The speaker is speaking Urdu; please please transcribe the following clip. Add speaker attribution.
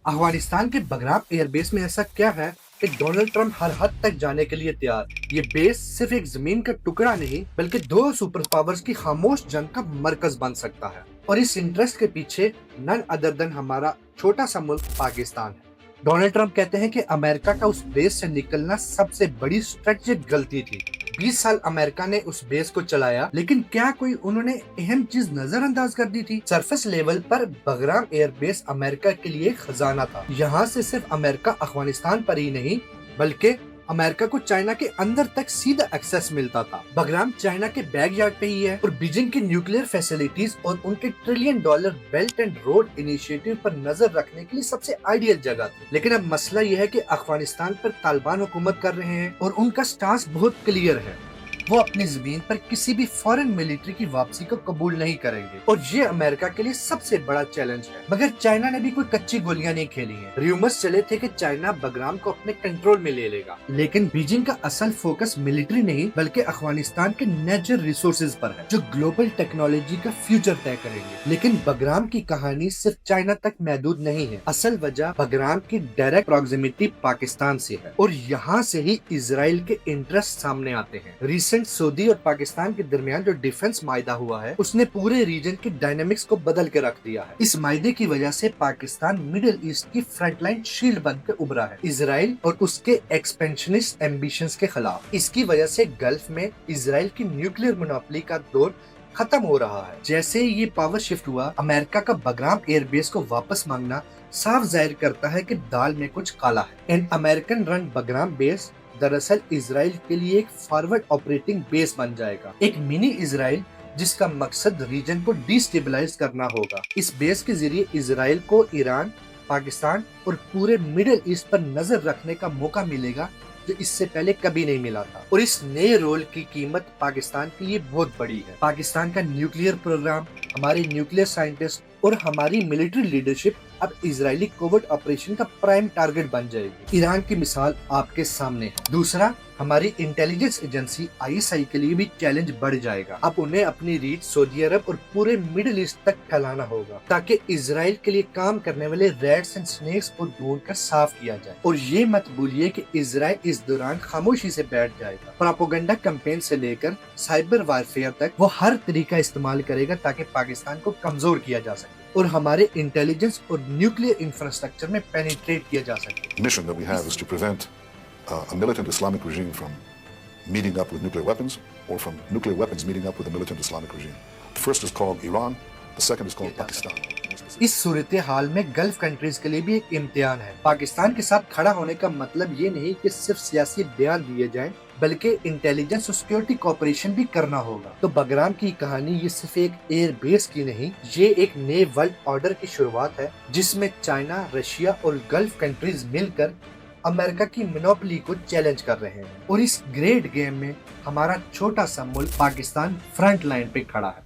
Speaker 1: افغانستان کے بگرام ایئر بیس میں ایسا کیا ہے کہ ڈونلڈ ٹرمپ ہر حد تک جانے کے لیے تیار؟ یہ بیس صرف ایک زمین کا ٹکڑا نہیں بلکہ دو سپر پاورز کی خاموش جنگ کا مرکز بن سکتا ہے، اور اس انٹرسٹ کے پیچھے نن ادر دن ہمارا چھوٹا سا ملک پاکستان ہے۔ ڈونلڈ ٹرمپ کہتے ہیں کہ امریکہ کا اس بیس سے نکلنا سب سے بڑی اسٹریٹجک غلطی تھی۔ 20 سال امریکہ نے اس بیس کو چلایا، لیکن کیا کوئی انہوں نے اہم چیز نظر انداز کر دی تھی؟ سرفیس لیول پر بگرام ایئر بیس امریکہ کے لیے خزانہ تھا۔ یہاں سے صرف امریکہ افغانستان پر ہی نہیں بلکہ امریکہ کو چائنا کے اندر تک سیدھا ایکسس ملتا تھا۔ بگرام چائنا کے بیک یارڈ پہ ہی ہے، اور بیجنگ کی نیوکلیئر فیسلٹیز اور ان کے $1 trillion belt and road initiative پر نظر رکھنے کے لیے سب سے آئیڈیل جگہ تھی۔ لیکن اب مسئلہ یہ ہے کہ افغانستان پر طالبان حکومت کر رہے ہیں، اور ان کا سٹانس بہت کلیئر ہے۔ وہ اپنی زمین پر کسی بھی فورن ملٹری کی واپسی کو قبول نہیں کریں گے، اور یہ امریکہ کے لیے سب سے بڑا چیلنج ہے۔ مگر چائنا نے بھی کوئی کچی گولیاں نہیں کھیلی ہیں۔ ریومرز چلے تھے کہ چائنا بگرام کو اپنے کنٹرول میں لے لے گا، لیکن بیجنگ کا اصل فوکس ملٹری نہیں بلکہ افغانستان کے نیچرل ریسورسز پر ہے، جو گلوبل ٹیکنالوجی کا فیوچر طے کریں گے۔ لیکن بگرام کی کہانی صرف چائنا تک محدود نہیں ہے۔ اصل وجہ بگرام کی ڈائریکٹ پراکسیمیٹی پاکستان سے ہے، اور یہاں سے ہی اسرائیل کے انٹرسٹ سامنے آتے ہیں۔ سعودی اور پاکستان کے درمیان جو ڈیفنس معاہدہ ہوا ہے، اس نے پورے ریجن کی ڈائنامکس کو بدل کے رکھ دیا ہے۔ اس معاہدے کی وجہ سے پاکستان مڈل ایسٹ کی فرنٹ لائن شیلڈ بن کے ابھرا ہے، اسرائیل اور اس کے ایکسپینشنسٹ ایمبیشنز کے خلاف۔ اس کی وجہ سے گلف میں اسرائیل کی نیوکلیئر مونوپولی کا دور ختم ہو رہا ہے۔ جیسے یہ پاور شفٹ ہوا، امریکہ کا بگرام ایئر بیس کو واپس مانگنا صاف ظاہر کرتا ہے کہ دال میں کچھ کالا ہے۔ ان امریکن رن بگرام بیس دراصل اسرائیل کے لیے ایک فارورڈ آپریٹنگ بیس بن جائے گا، ایک منی اسرائیل جس کا مقصد ریجن کو ڈی سٹیبلائز کرنا ہوگا۔ اس بیس کے ذریعے اسرائیل کو ایران، پاکستان اور پورے مڈل ایسٹ پر نظر رکھنے کا موقع ملے گا، جو اس سے پہلے کبھی نہیں ملا تھا۔ اور اس نئے رول کی قیمت پاکستان کے لیے بہت بڑی ہے۔ پاکستان کا نیوکلیئر پروگرام، ہمارے نیوکلیئر سائنٹسٹ اور ہماری ملٹری لیڈرشپ اب اسرائیلی کوورٹ آپریشن کا پرائم ٹارگٹ بن جائے گی۔ ایران کی مثال آپ کے سامنے ہے۔ دوسرا، ہماری انٹیلیجنس ایجنسی ISI کے لیے بھی چیلنج بڑھ جائے گا۔ اب انہیں اپنی ریچ سعودی عرب اور پورے مڈل ایسٹ تک پھیلانا ہوگا، تاکہ اسرائیل کے لیے کام کرنے والے ریٹس اینڈ سنیکس کو ڈھونڈ کر صاف کیا جائے۔ اور یہ مت بھولیے کہ اسرائیل اس دوران خاموشی سے بیٹھ جائے گا۔ پراپوگنڈا کمپین سے لے کر سائبر وارفیئر تک وہ ہر طریقہ استعمال کرے گا تاکہ پاکستان کو کمزور کیا جا سکے اور ہمارے انٹیلیجنس اور نیوکلیئر انفراسٹرکچر میں پینیٹریٹ کیا جا سکے۔
Speaker 2: mission that we have is to prevent a militant Islamic regime from meeting up with nuclear weapons or from nuclear weapons meeting up with a militant Islamic regime. The first is called Iran, the second is called Pakistan.
Speaker 1: اس صورتحال میں گلف کنٹریز کے لیے بھی ایک امتحان ہے۔ پاکستان کے ساتھ کھڑا ہونے کا مطلب یہ نہیں کہ صرف سیاسی بیان دیے جائیں، بلکہ انٹیلیجنس اور سیکورٹی کوآپریشن بھی کرنا ہوگا۔ تو بگرام کی کہانی یہ صرف ایک ایئر بیس کی نہیں، یہ ایک نئے ورلڈ آرڈر کی شروعات ہے، جس میں چائنا، رشیا اور گلف کنٹریز مل کر امریکہ کی مونوپولی کو چیلنج کر رہے ہیں، اور اس گریٹ گیم میں ہمارا چھوٹا سا ملک پاکستان فرنٹ لائن پہ کھڑا ہے۔